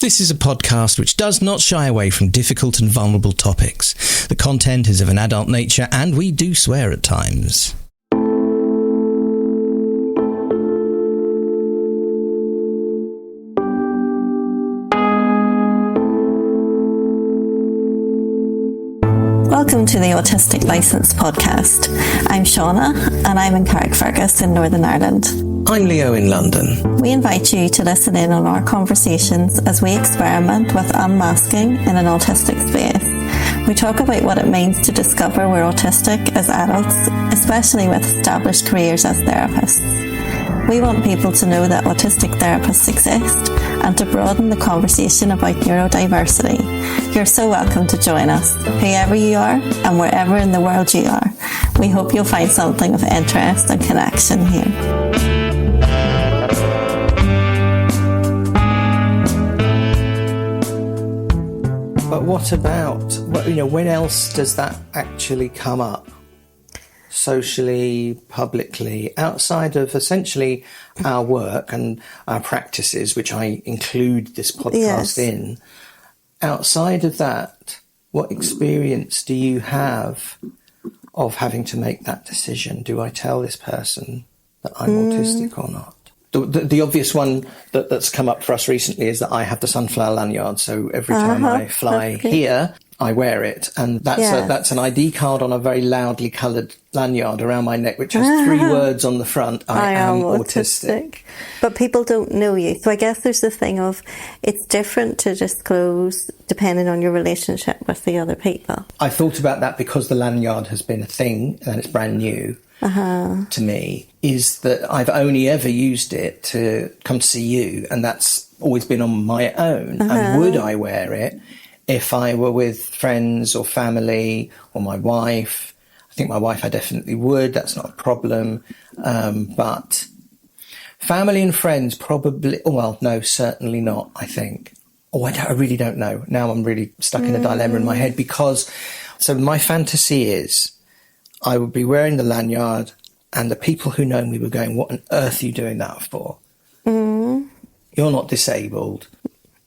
This is a podcast which does not shy away from difficult and vulnerable topics. The content is of an adult nature and we do swear at times. Welcome to the Autistic Licensed podcast. I'm Shauna and I'm in Carrickfergus in Northern Ireland. I'm Leo in London. We invite you to listen in on our conversations as we experiment with unmasking in an autistic space. We talk about what it means to discover we're autistic as adults, especially with established careers as therapists. We want people to know that autistic therapists exist and to broaden the conversation about neurodiversity. You're so welcome to join us, whoever you are and wherever in the world you are. We hope you'll find something of interest and connection here. But what about, when else does that actually come up? Socially, publicly, outside of essentially our work and our practices, which I include this podcast in. Outside of that, what experience do you have of having to make that decision? Do I tell this person that I'm autistic or not? The obvious one that's come up for us recently is that I have the sunflower lanyard. So every time I fly here, I wear it. And that's an ID card on a very loudly coloured lanyard around my neck, which has 3 words on the front. I am autistic. But people don't know you. So I guess there's the thing of it's different to disclose depending on your relationship with the other people. I thought about that because the lanyard has been a thing and it's brand new. To me, is that I've only ever used it to come to see you, and that's always been on my own. And would I wear it if I were with friends or family or my wife? I think my wife, I definitely would. That's not a problem. But family and friends probably, well, no, certainly not, I think. I really don't know. Now I'm really stuck in a dilemma in my head so my fantasy is I would be wearing the lanyard and the people who know me were going, what on earth are you doing that for? You're not disabled.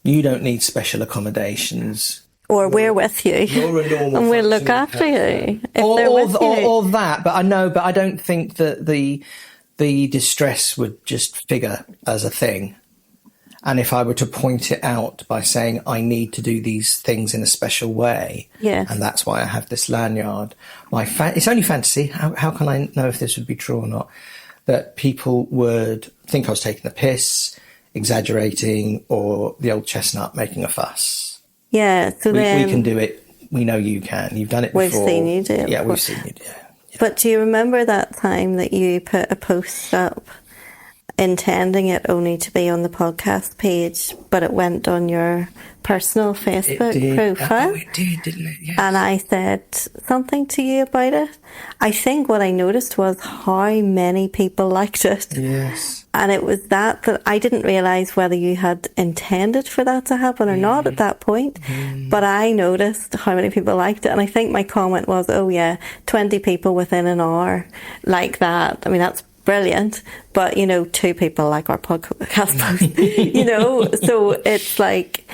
You don't need special accommodations. Or we're with you. You're a normal and we'll look after you. Or that. But I don't think that the distress would just figure as a thing. And if I were to point it out by saying I need to do these things in a special way, and that's why I have this lanyard, it's only fantasy. How can I know if this would be true or not? That people would think I was taking the piss, exaggerating, or the old chestnut making a fuss. Yeah, so we can do it. We know you can. You've done it before. We've seen you do it. Yeah, we've seen you do it. Yeah. But do you remember that time that you put a post up intending it only to be on the podcast page, but it went on your personal Facebook profile? Oh, it did, didn't it? Yes. And I said something to you about it. I think what I noticed was how many people liked it. Yes. And it was that I didn't realise whether you had intended for that to happen or not at that point. But I noticed how many people liked it. And I think my comment was, 20 people within an hour like that. I mean, that's brilliant, but 2 people like our podcast post, so it's like,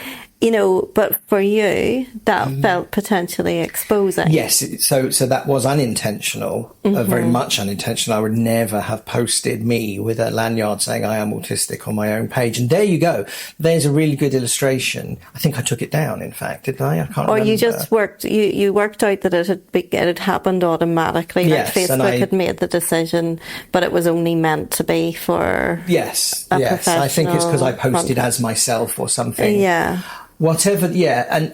but for you that felt potentially exposing. Yes, so that was unintentional, very much unintentional. I would never have posted me with a lanyard saying I am autistic on my own page. And there you go. There's a really good illustration. I think I took it down, in fact, didn't I? I can't remember. Or you just worked out that it had happened automatically. Yes, like Facebook had made the decision, but it was only meant to be for Yes. I think it's because I posted as myself or something. Yeah. Whatever, and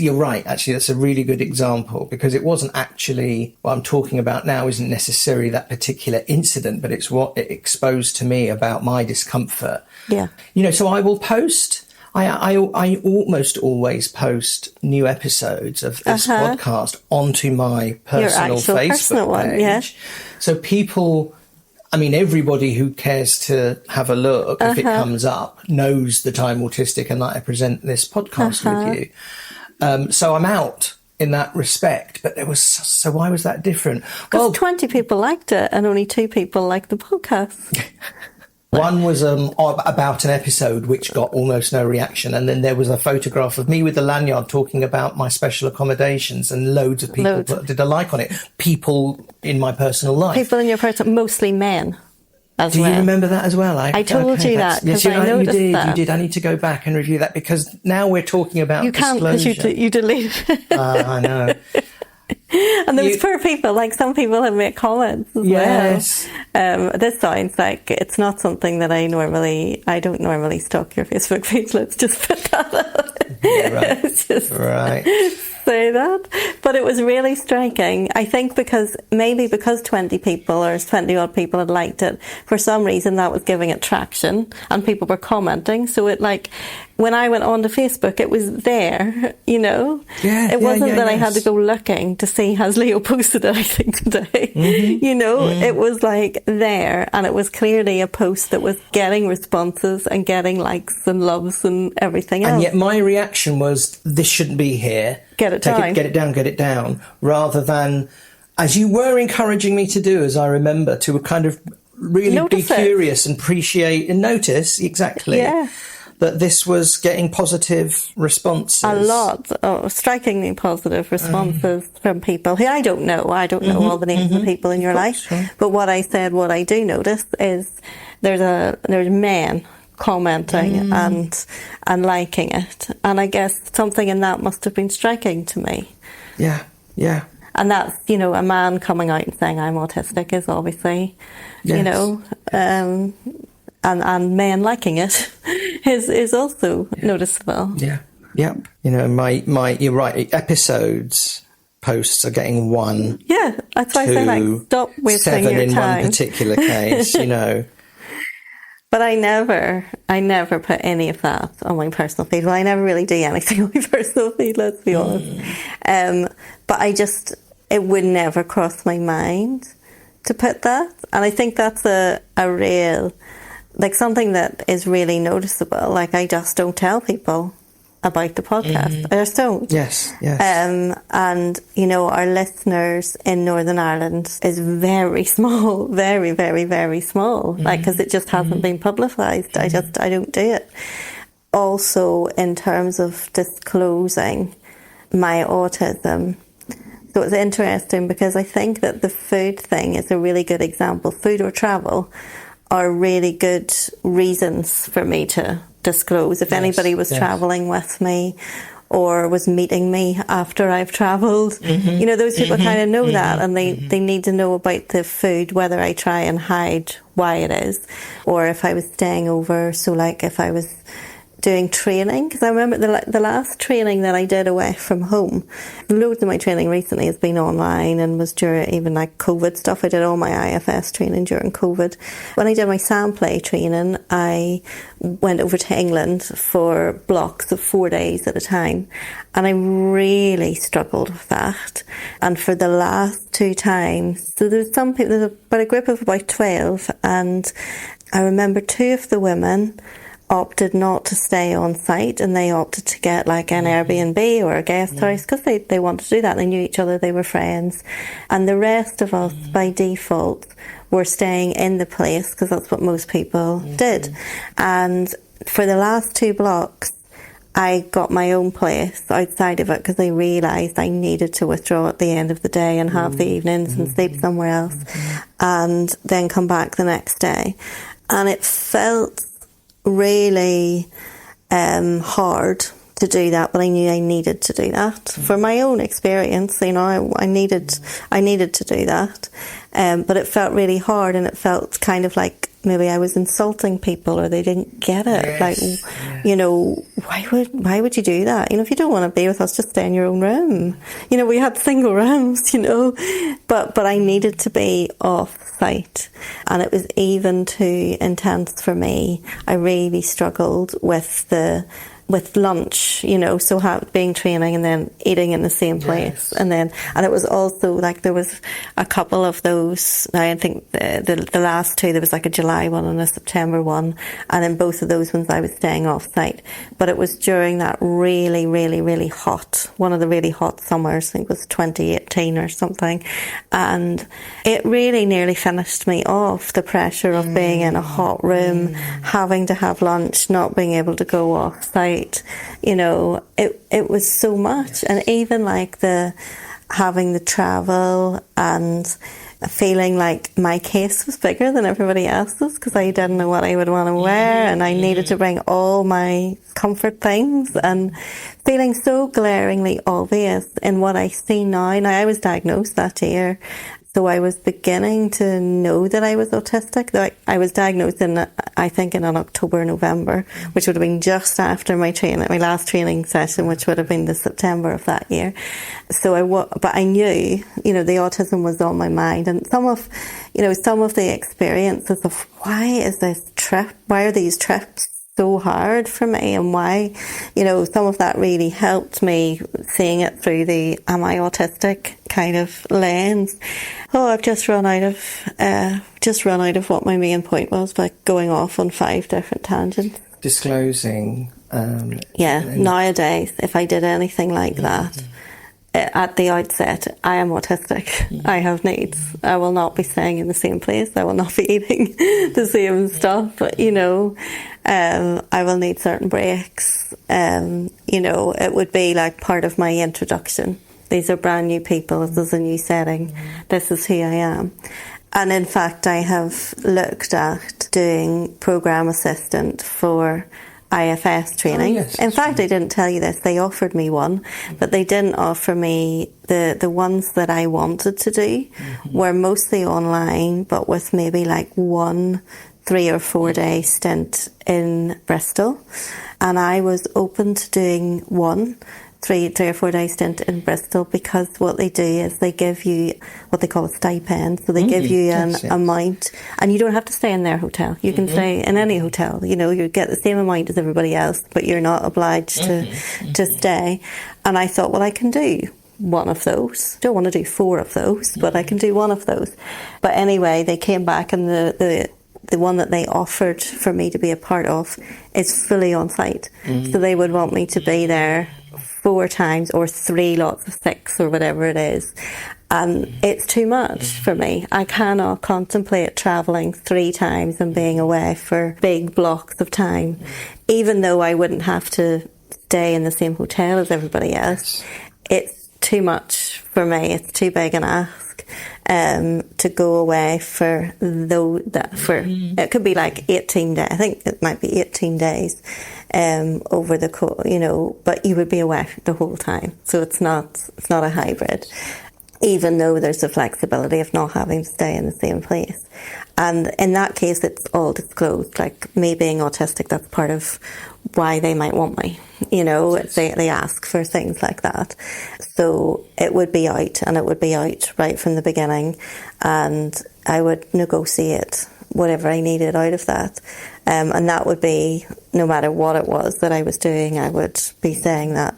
you're right, actually, that's a really good example, because it wasn't actually, what I'm talking about now isn't necessarily that particular incident, but it's what it exposed to me about my discomfort. Yeah. So I will post, I almost always post new episodes of this podcast onto my personal Facebook page. Yeah. So people, everybody who cares to have a look, if it comes up, knows that I'm autistic and that I present this podcast with you. So I'm out in that respect. But so why was that different? Because 20 people liked it and only 2 people liked the podcast. One was about an episode which got almost no reaction, and then there was a photograph of me with the lanyard talking about my special accommodations, and loads of people did a like on it. People in my personal life. People in your personal, mostly men. Do you remember that as well? I told you that because yes, I noticed you did. I need to go back and review that, because now we're talking about you can't disclosure. because you delete. I know. And those poor people, like some people have made comments as well. This sounds like it's not something that I don't normally stalk your Facebook page. Let's just put that out. Right. Say that. But it was really striking. I think because 20 people or 20 odd people had liked it, for some reason that was giving it traction and people were commenting. So it, like, when I went on to Facebook, it was there, you know? It wasn't that I had to go looking to see, has Leo posted anything today? You know, it was like there, and it was clearly a post that was getting responses and getting likes and loves and everything else. And yet my reaction was, this shouldn't be here. Get it down. Get it down. Rather than, as you were encouraging me to do, as I remember, to kind of really be curious and appreciate and notice exactly that this was getting positive responses. A lot of strikingly positive responses from people who I don't know. I don't know all the names of the people in your life. But what I do notice is there's men commenting and liking it, and I guess something in that must have been striking to me. And that's, you know, a man coming out and saying I'm autistic is obviously, you know, and men liking it is also noticeable. You know, you're right, episodes posts are getting 1, that's why I say, like, stop wasting 7 your in time. one particular case, you know. But I never put any of that on my personal feed. Well, I never really do anything on my personal feed, let's be honest. But it would never cross my mind to put that. And I think that's a real, like, something that is really noticeable. Like, I just don't tell people about the podcast. I just don't. Yes. And, you know, our listeners in Northern Ireland is very small, very, very, very small, like, because it just hasn't been publicised. I don't do it. Also, in terms of disclosing my autism, so it's interesting because I think that the food thing is a really good example. Food or travel are really good reasons for me to disclose. If anybody was travelling with me or was meeting me after I've travelled, you know, those people kind of know that, and they need to know about the food, whether I try and hide why it is, or if I was staying over. So, like, if I was doing training, because I remember the last training that I did away from home, loads of my training recently has been online and was during even like COVID stuff. I did all my IFS training during COVID. When I did my sound play training, I went over to England for blocks of 4 days at a time, and I really struggled with that. And for the last 2 times, so there's about a group of about 12, and I remember 2 of the women opted not to stay on site, and they opted to get like an Airbnb or a guest house because they wanted to do that. They knew each other, they were friends, and the rest of us by default were staying in the place because that's what most people did. And for the last 2 blocks I got my own place outside of it because I realised I needed to withdraw at the end of the day and have the evenings and sleep somewhere else and then come back the next day. And it felt really hard to do that, but I knew I needed to do that for my own experience. You know, I needed to do that, but it felt really hard, and it felt kind of like maybe I was insulting people or they didn't get it. Like, you know, why would you do that? You know, if you don't want to be with us, just stay in your own room. You know, we had single rooms, you know, but I needed to be off site, and it was even too intense for me. I really struggled with lunch lunch, you know, so being training and then eating in the same place. And it was also like there was a couple of those. I think the last two, there was like a July one and a September one, and in both of those ones I was staying off site. But it was during that really, really, really hot, one of the really hot summers, I think it was 2018 or something, and it really nearly finished me off, the pressure of being in a hot room, having to have lunch, not being able to go off site. You know, it was so much. And even like having the travel and feeling like my case was bigger than everybody else's because I didn't know what I would want to wear, and I needed to bring all my comfort things, and feeling so glaringly obvious in what I see now. Now, I was diagnosed that year, so I was beginning to know that I was autistic. Like, I was diagnosed in October, November, which would have been just after my last training session, which would have been the September of that year. But I knew, you know, the autism was on my mind, and some of the experiences of why are these trips so hard for me, and why, you know, some of that really helped me seeing it through the am I autistic kind of lens. Oh, I've just run out of what my main point was by going off on 5 different tangents. Disclosing. Nowadays, if I did anything like that, at the outset, I am autistic. I have needs. I will not be staying in the same place. I will not be eating the same stuff. You know, I will need certain breaks. You know, it would be like part of my introduction. These are brand new people. This is a new setting. This is who I am. And in fact, I have looked at doing program assistant for IFS training. In fact, I didn't tell you this. They offered me one, but they didn't offer me the ones that I wanted to do were mostly online, but with maybe like 1 3 or 4 day stint in Bristol. And I was open to doing 3 or 4 day stint in Bristol, because what they do is they give you what they call a stipend. So they give you an amount, and you don't have to stay in their hotel. You can stay in any hotel. You know, you get the same amount as everybody else, but you're not obliged to stay. And I thought, well, I can do one of those. Don't want to do 4 of those, but I can do one of those. But anyway, they came back, and the one that they offered for me to be a part of is fully on site. So they would want me to be there 4 times or 3 lots of 6 or whatever it is. And it's too much for me. I cannot contemplate travelling 3 times and being away for big blocks of time, even though I wouldn't have to stay in the same hotel as everybody else. It's too much for me. It's too big an ask. To go away for it could be like 18 days. I think it might be 18 days over the you know, but you would be away the whole time. So it's not a hybrid, even though there's the flexibility of not having to stay in the same place. And in that case, it's all disclosed. Like, me being autistic, that's part of why they might want me. You know, they ask for things like that. So it would be out, and it would be out right from the beginning. And I would negotiate whatever I needed out of that. And that would be, no matter what it was that I was doing, I would be saying that.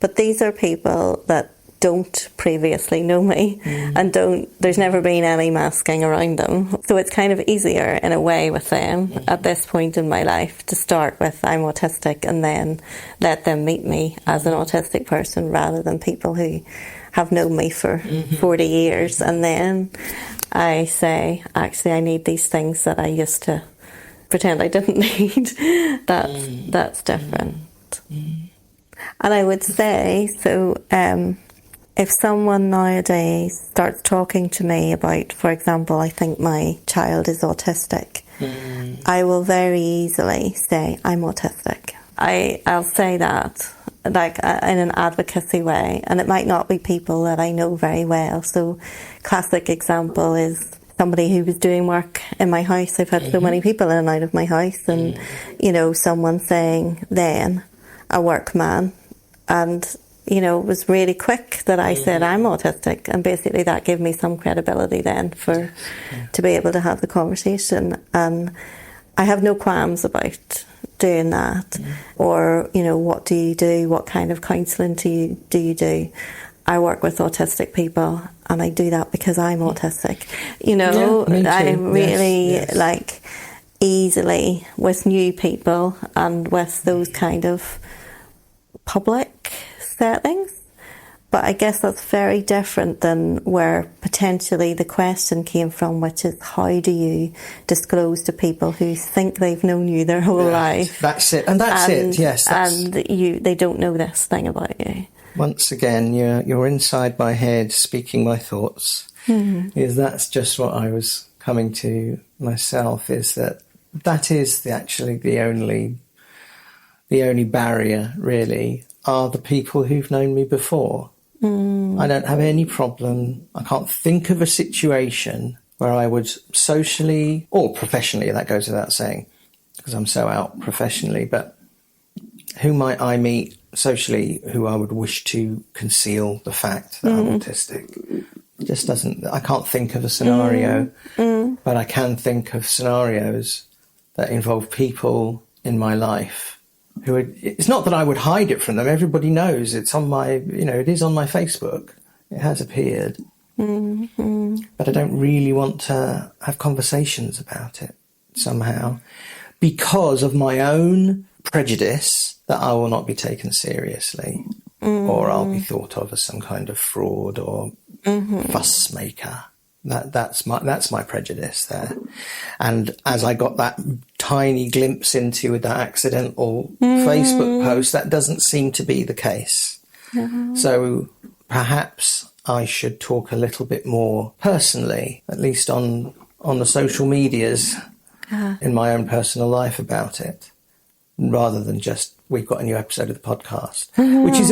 But these are people that don't previously know me, and there's never been any masking around them. So it's kind of easier in a way with them at this point in my life to start with I'm autistic, and then let them meet me as an autistic person, rather than people who have known me for 40 years. And then I say, actually, I need these things that I used to pretend I didn't need. That's different. And I would say, so if someone nowadays starts talking to me about, for example, I think my child is autistic, I will very easily say, I'm autistic. I'll say that like in an advocacy way, and it might not be people that I know very well. So classic example is somebody who was doing work in my house. I've had so many people in and out of my house, and you know, someone saying then, a workman, and you know, it was really quick that I said I'm autistic, and basically that gave me some credibility then to be able to have the conversation. And I have no qualms about doing that. Or, you know, what do you do? What kind of counselling do you do? I work with autistic people, and I do that because I'm autistic. You know, me too. I'm really Yes. like easily with new people and with those kind of public settings. But I guess that's very different than where potentially the question came from, which is how do you disclose to people who think they've known you their whole life? That's it. And that's it, yes. And they don't know this thing about you. Once again, you're inside my head speaking my thoughts. Because that's just what I was coming to myself, is that is actually the only barrier, really, are the people who've known me before. I don't have any problem. I can't think of a situation where I would socially or professionally, that goes without saying, because I'm so out professionally, but who might I meet socially who I would wish to conceal the fact that I'm autistic? It just doesn't, I can't think of a scenario, but I can think of scenarios that involve people in my life who it's not that I would hide it from them. Everybody knows it's on my, you know, it is on my Facebook. It has appeared. But I don't really want to have conversations about it somehow because of my own prejudice that I will not be taken seriously or I'll be thought of as some kind of fraud or fuss maker. That's my prejudice there. And as I got that tiny glimpse into with that accidental Facebook post, that doesn't seem to be the case. So perhaps I should talk a little bit more personally, at least on the social medias in my own personal life about it, rather than just we've got a new episode of the podcast,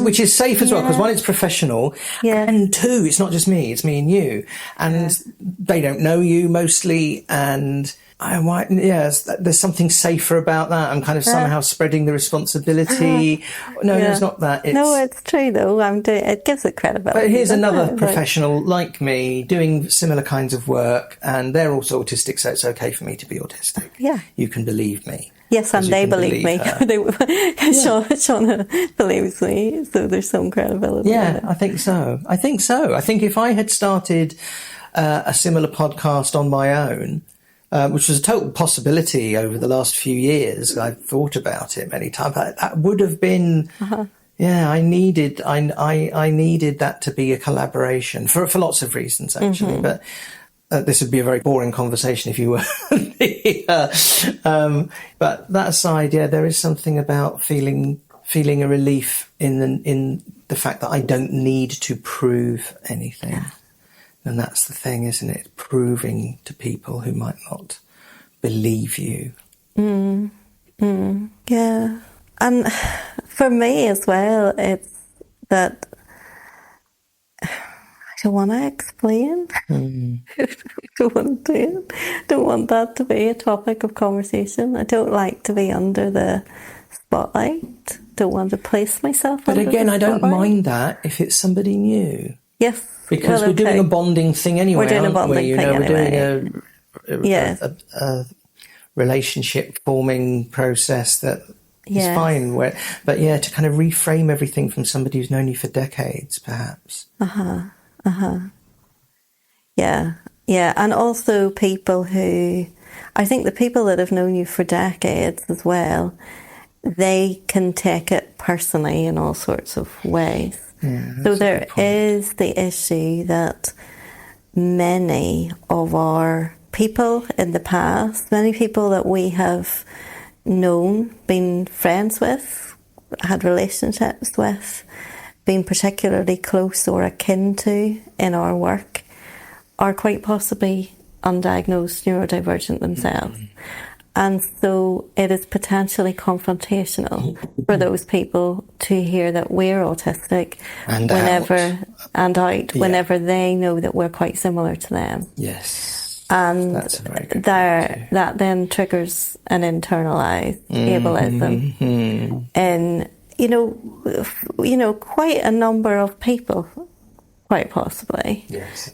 which is safe as well, because one, it's professional, and two, it's not just me, it's me and you, and they don't know you mostly, and there's something safer about that. I'm kind of somehow spreading the responsibility. No, it's not that. It's true though. It gives it credibility. But here's another professional like me doing similar kinds of work, and they're also autistic, so it's okay for me to be autistic. Yeah, you can believe me. Yes, and they believe me. Shauna believes me, so there's some credibility. Yeah, I think so. I think if I had started a similar podcast on my own, which was a total possibility over the last few years, I've thought about it many times. That would have been, I needed that to be a collaboration for lots of reasons, actually, but. This would be a very boring conversation if you were here. But that aside, there is something about feeling a relief in the fact that I don't need to prove anything. Yeah. And that's the thing, isn't it? Proving to people who might not believe you. Yeah. And for me as well, it's that I don't want to explain. Don't want to do it. Don't want that to be a topic of conversation. I don't like to be under the spotlight. Don't want to place myself under the spotlight. But again, I don't mind that if it's somebody new. Yes. Because we're doing a bonding thing anyway, we're doing a bonding thing anyway. We're doing a relationship forming process that is fine. But to kind of reframe everything from somebody who's known you for decades, perhaps. Yeah, and also people who, I think the people that have known you for decades as well, they can take it personally in all sorts of ways. Yeah, so there is the issue that many of our people in the past, many people that we have known, been friends with, had relationships with, been particularly close or akin to in our work, are quite possibly undiagnosed neurodivergent themselves. And so it is potentially confrontational for those people to hear that we're autistic whenever they know that we're quite similar to them. Yes. And that then triggers an internalized ableism in quite a number of people, quite possibly. Yes.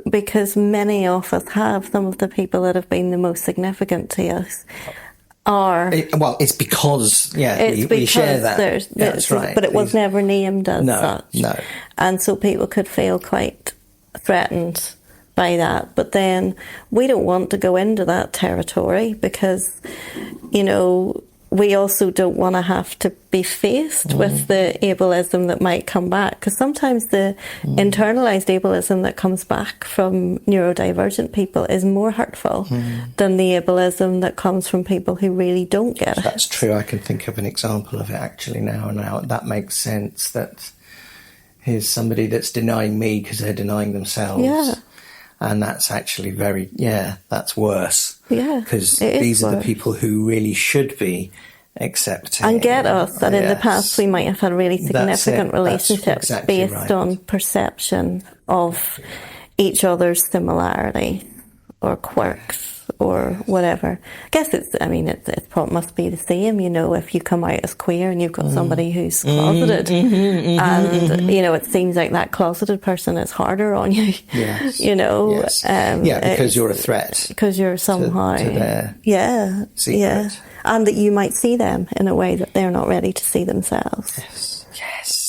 Because many of us have, some of the people that have been the most significant to us Or it's because we share that. That's right. But it was never named as such. No. And so people could feel quite threatened by that. But then we don't want to go into that territory because, you know, we also don't want to have to be faced with the ableism that might come back. Because sometimes the internalised ableism that comes back from neurodivergent people is more hurtful than the ableism that comes from people who really don't get it. That's true. I can think of an example of it actually now. That makes sense. That here's somebody that's denying me because they're denying themselves. Yeah. And that's actually that's worse. Yeah. Because these are the people who really should be accepting. And get us that in the past we might have had really significant relationships based on perception of each other's similarity or quirks or whatever. I guess it must be the same, you know, if you come out as queer and you've got somebody who's closeted and, you know, it seems like that closeted person is harder on you, you know. Yes. Because you're a threat. Because you're somehow... to their secret. And that you might see them in a way that they're not ready to see themselves.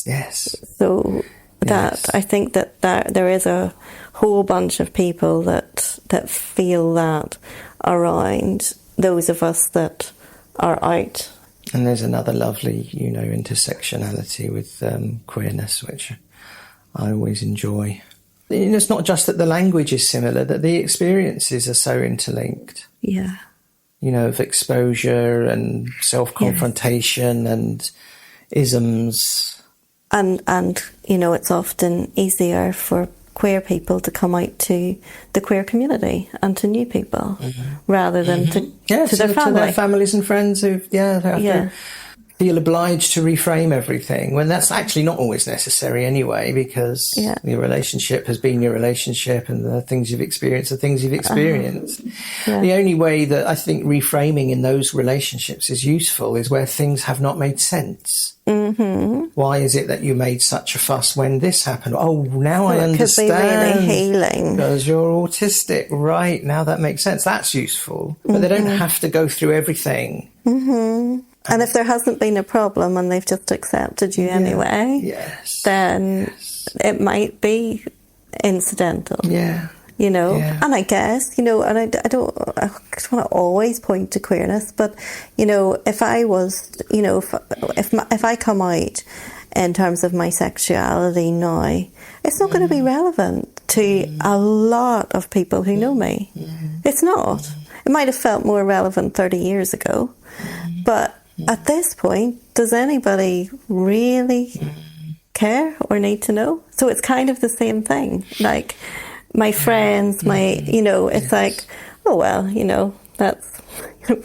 Yes. So I think that there is a whole bunch of people that feel that around those of us that are out. And there's another lovely, you know, intersectionality with queerness, which I always enjoy. And it's not just that the language is similar, that the experiences are so interlinked. Yeah. You know, of exposure and self-confrontation and isms. And you know, it's often easier for queer people to come out to the queer community and to new people rather than to their family. To their families and friends who to feel obliged to reframe everything, when that's actually not always necessary anyway, because your relationship has been your relationship and the things you've experienced are things you've experienced. The only way that I think reframing in those relationships is useful is where things have not made sense. Why is it that you made such a fuss when this happened? Oh, now I understand. It could be really healing. Because you're autistic. Right, now that makes sense. That's useful. But they don't have to go through everything. And if there hasn't been a problem and they've just accepted you anyway, then it might be incidental. You know, and I guess, you know, and I don't want to always point to queerness, but, you know, if I was, you know, if I come out in terms of my sexuality now, it's not going to be relevant to a lot of people who know me. It's not. It might have felt more relevant 30 years ago, but at this point, does anybody really care or need to know? So it's kind of the same thing. Like, my friends, you know, it's like, oh, well, you know, that's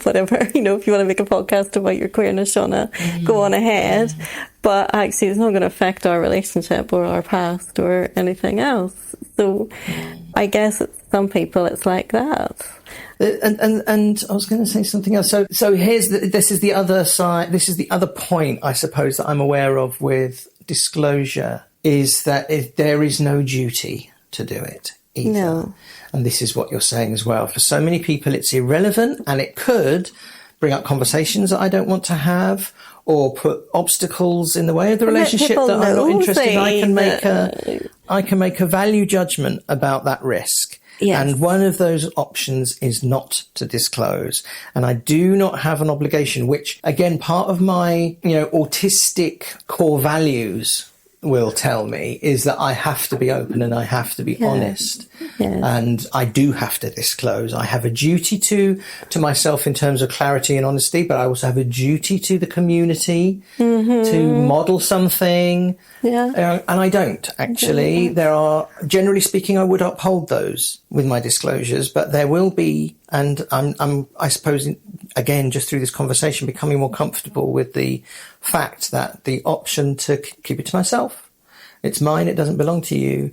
whatever. You know, if you want to make a podcast about your queerness, Shauna, go on ahead. But actually, it's not going to affect our relationship or our past or anything else. So I guess some people, it's like that. And I was going to say something else. So this is the other side. This is the other point, I suppose, that I'm aware of with disclosure, is that there is no duty to do it either. No. And this is what you're saying as well. For so many people, it's irrelevant, and it could bring up conversations that I don't want to have, or put obstacles in the way of the relationship that I'm not interested in. I can make a value judgment about that risk. And one of those options is not to disclose. And I do not have an obligation, which, again, part of my, you know, autistic core values will tell me is that I have to be open and I have to be honest. And I do have to disclose. I have a duty to myself in terms of clarity and honesty, but I also have a duty to the community to model something. And I don't, actually. There are, generally speaking, I would uphold those with my disclosures, but there will be, and I'm I suppose, again, just through this conversation, becoming more comfortable with the fact that the option to keep it to myself, it's mine, it doesn't belong to you.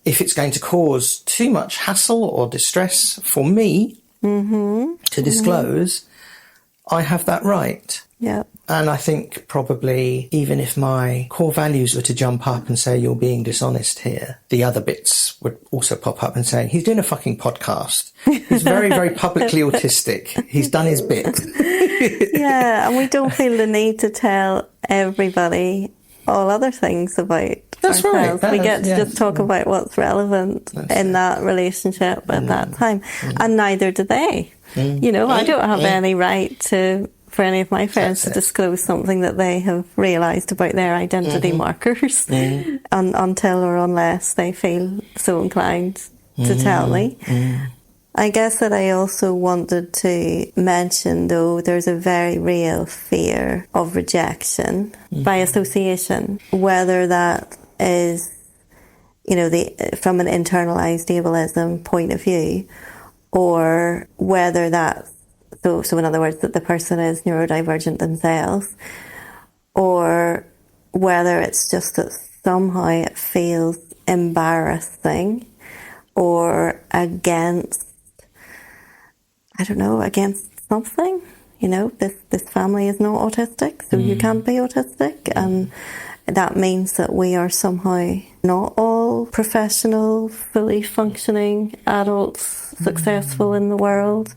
If it's going to cause too much hassle or distress for me to disclose, I have that right. Yeah. And I think probably even if my core values were to jump up and say, you're being dishonest here, the other bits would also pop up and say, he's doing a fucking podcast. He's very, very publicly autistic. He's done his bit. Yeah, and we don't feel the need to tell everybody all other things about That's ourselves. right. We get to just talk about what's relevant in that relationship at that time. And neither do they. You know, I don't have any right for any of my friends to disclose something that they have realised about their identity markers until or unless they feel so inclined to tell me. I guess that I also wanted to mention, though, there's a very real fear of rejection by association, whether that is, you know, from an internalised ableism point of view, or whether that's so in other words, that the person is neurodivergent themselves, or whether it's just that somehow it feels embarrassing or against something. You know, this family is not autistic, so you can't be autistic, and that means that we are somehow not all professional, fully functioning adults, successful in the world.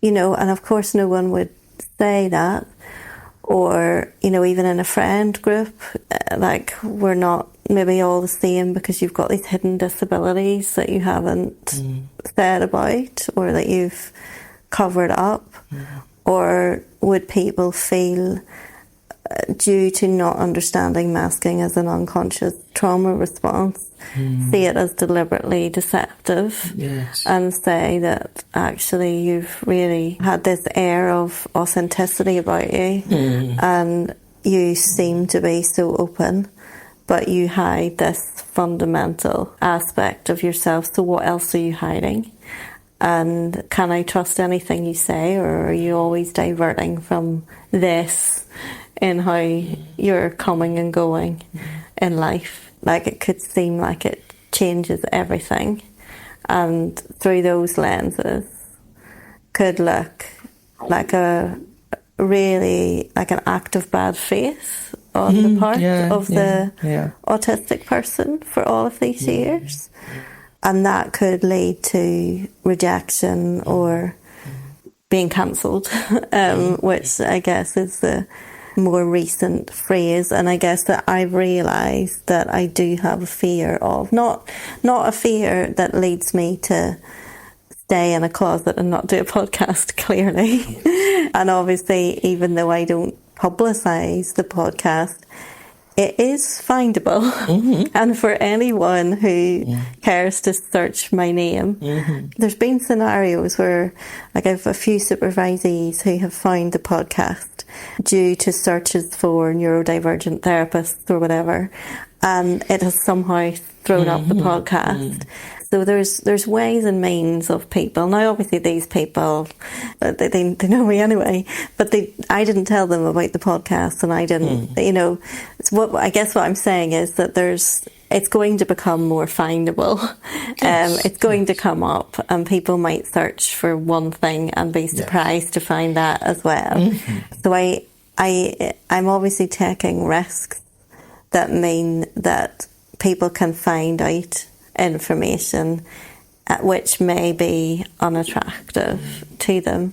You know, and of course no one would say that, or, you know, even in a friend group, like, we're not maybe all the same because you've got these hidden disabilities that you haven't said about or that you've covered up. Or would people feel, due to not understanding masking as an unconscious trauma response, see it as deliberately deceptive, and say that actually you've really had this air of authenticity about you, and you seem to be so open, but you hide this fundamental aspect of yourself, so what else are you hiding? And can I trust anything you say, or are you always diverting from this in how you're coming and going in life? Like, it could seem like it changes everything, and through those lenses could look like an act of bad faith on the part of the autistic person for all of these years. And that could lead to rejection or being cancelled, which I guess is the more recent phrase. And I guess that I've realised that I do have a fear of, not a fear that leads me to stay in a closet and not do a podcast, clearly. And obviously, even though I don't publicise the podcast, it is findable. And for anyone who cares to search my name, there's been scenarios where, like, I have a few supervisees who have found the podcast due to searches for neurodivergent therapists or whatever, and it has somehow thrown up the podcast. So there's ways and means of people. Now, obviously, these people, they know me anyway, but I didn't tell them about the podcast, and I didn't, you know. I guess what I'm saying is that it's going to become more findable. It's going to come up, and people might search for one thing and be surprised to find that as well. So I'm obviously taking risks that mean that people can find out information which may be unattractive to them,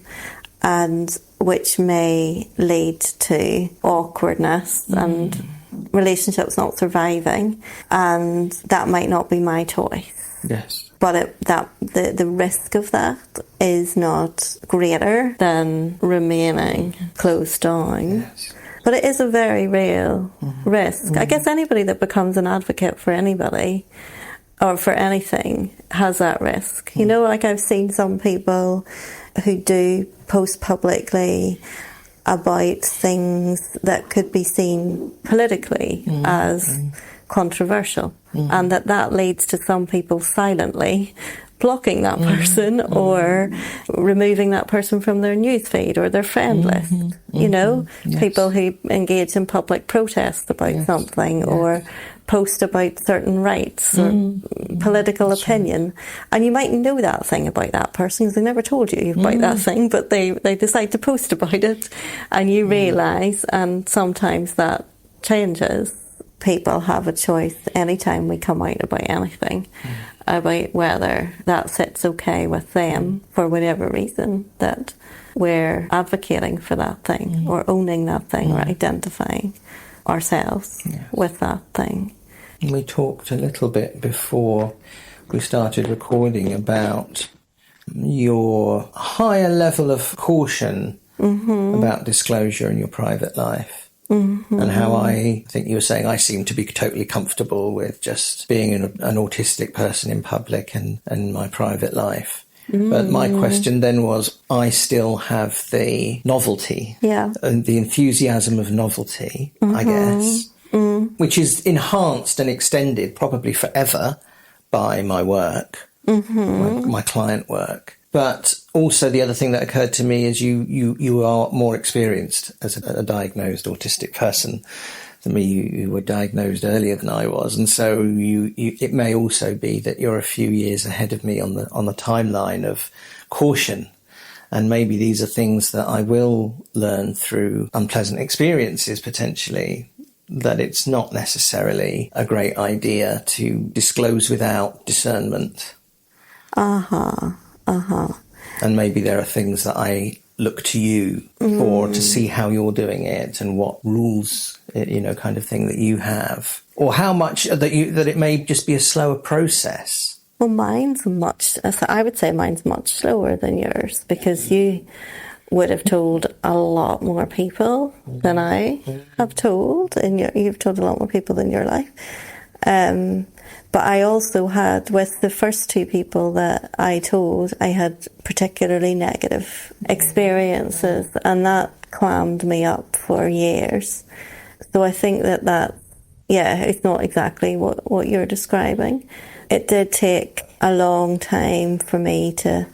and which may lead to awkwardness and relationships not surviving, and that might not be my choice. Yes. But the risk of that is not greater than remaining closed down. Yes. But it is a very real risk. I guess anybody that becomes an advocate for anybody or for anything has that risk. You know, like, I've seen some people who do post publicly about things that could be seen politically as controversial, and that leads to some people silently blocking that person or removing that person from their newsfeed or their friend list. You know, people who engage in public protests about something or post about certain rights or political opinion. And you might know that thing about that person because they never told you about that thing, but they decide to post about it and you realise, and sometimes that changes. People have a choice anytime we come out about anything, about whether that sits okay with them for whatever reason, that we're advocating for that thing or owning that thing or identifying ourselves with that thing. We talked a little bit before we started recording about your higher level of caution about disclosure in your private life. And how I think you were saying I seem to be totally comfortable with just being an autistic person in public and my private life. But my question then was, I still have the novelty and the enthusiasm of novelty, I guess, which is enhanced and extended probably forever by my work, my client work. But also the other thing that occurred to me is you are more experienced as a diagnosed autistic person than me. You were diagnosed earlier than I was. And so it may also be that you're a few years ahead of me on the timeline of caution. And maybe these are things that I will learn through unpleasant experiences potentially, that it's not necessarily a great idea to disclose without discernment. And maybe there are things that I look to you for to see how you're doing it and what rules, kind of thing that you have, or how much that it may just be a slower process. Well, I would say mine's much slower than yours because you would have told a lot more people than I have told, and you've told a lot more people than your life. But I also had, with the first two people that I told, I had particularly negative experiences, and that clammed me up for years. So I think that it's not exactly what you're describing. It did take a long time for me to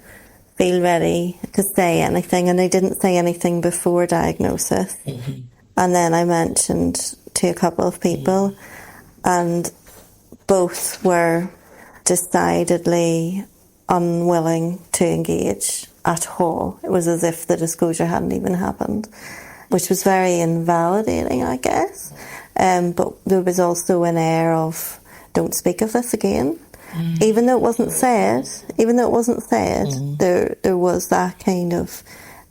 feel ready to say anything, and I didn't say anything before diagnosis. And then I mentioned to a couple of people, and both were decidedly unwilling to engage at all. It was as if the disclosure hadn't even happened, which was very invalidating, I guess. But there was also an air of, don't speak of this again. Even though it wasn't said, there was that kind of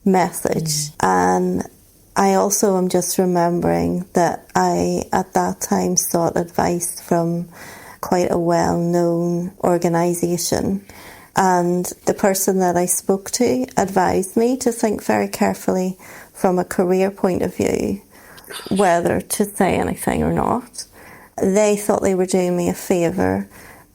message. And I also am just remembering that I, at that time, sought advice from quite a well-known organisation. And the person that I spoke to advised me to think very carefully from a career point of view whether to say anything or not. They thought they were doing me a favour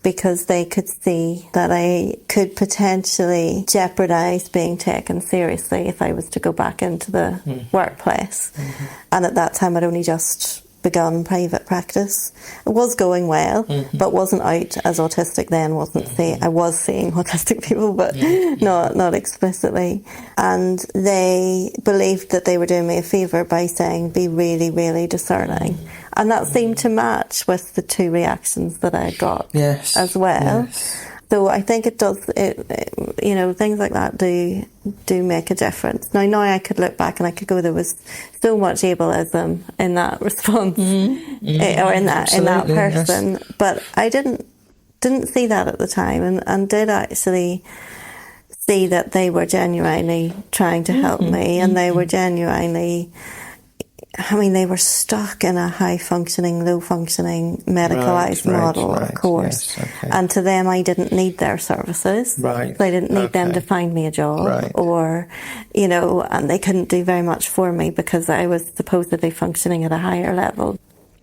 because they could see that I could potentially jeopardise being taken seriously if I was to go back into the workplace. And at that time I'd only just begun private practice. It was going well, but wasn't out as autistic then, I was seeing autistic people, but not explicitly. And they believed that they were doing me a favour by saying, be really, really discerning. And that seemed to match with the two reactions that I got as well. So I think it does, things like that do make a difference. Now I could look back and I could go, there was so much ableism in that response, or in that person. Yes. But I didn't see that at the time, and did actually see that they were genuinely trying to help me, and they were genuinely, they were stuck in a high-functioning, low-functioning, medicalised model, of course. Yes, okay. And to them, I didn't need their services. Right. They didn't need them to find me a job, or, and they couldn't do very much for me because I was supposedly functioning at a higher level.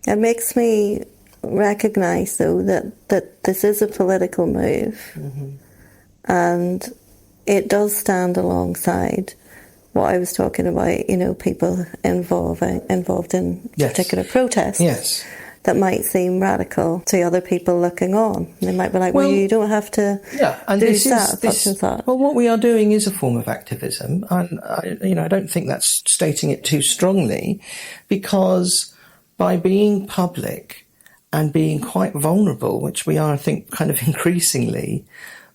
It makes me recognise, though, that this is a political move, and it does stand alongside what I was talking about, people involved in particular protests. Yes. that might seem radical to other people looking on. They might be like, well, you don't have to and do that. Well, what we are doing is a form of activism. And, I don't think that's stating it too strongly, because by being public and being quite vulnerable, which we are, I think, kind of increasingly,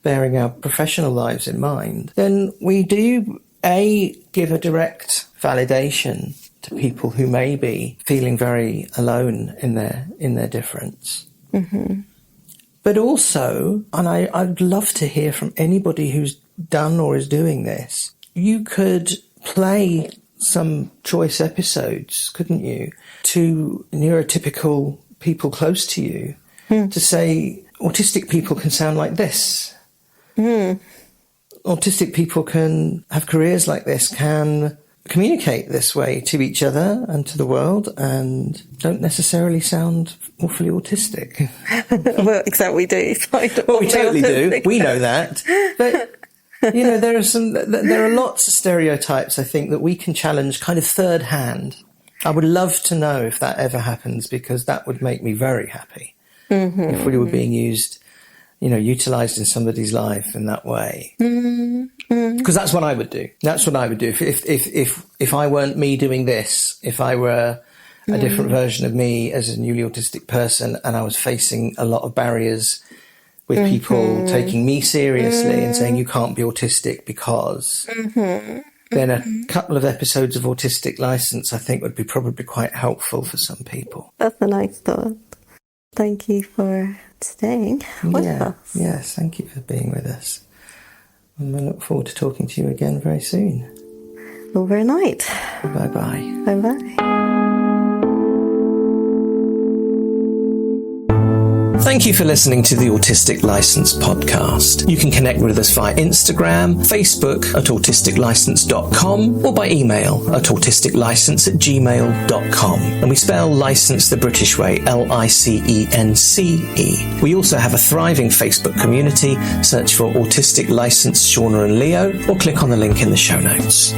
bearing our professional lives in mind, then we do, give a direct validation to people who may be feeling very alone in their difference. Mm-hmm. But also, and I'd love to hear from anybody who's done or is doing this, you could play some choice episodes, couldn't you, to neurotypical people close to you, to say, autistic people can sound like this. Autistic people can have careers like this, can communicate this way to each other and to the world, and don't necessarily sound awfully autistic. Well, except we do. Well, we totally do. We know that. But, there are lots of stereotypes, I think, that we can challenge kind of third hand. I would love to know if that ever happens, because that would make me very happy. Mm-hmm. If we were being used, utilised in somebody's life in that way. Because that's what I would do. That's what I would do. If I weren't me doing this, if I were a different version of me as a newly autistic person, and I was facing a lot of barriers with people taking me seriously and saying, you can't be autistic because... then a couple of episodes of Autistic License, I think, would be probably quite helpful for some people. That's a nice thought. Thank you for staying with us. Yes, thank you for being with us. And I look forward to talking to you again very soon. Overnight. Bye-bye. Bye-bye. Thank you for listening to the Autistic License podcast. You can connect with us via Instagram, Facebook at autisticlicense.com, or by email at autisticlicense@gmail.com. And we spell license the British way, LICENCE. We also have a thriving Facebook community. Search for Autistic License Shauna and Leo, or click on the link in the show notes.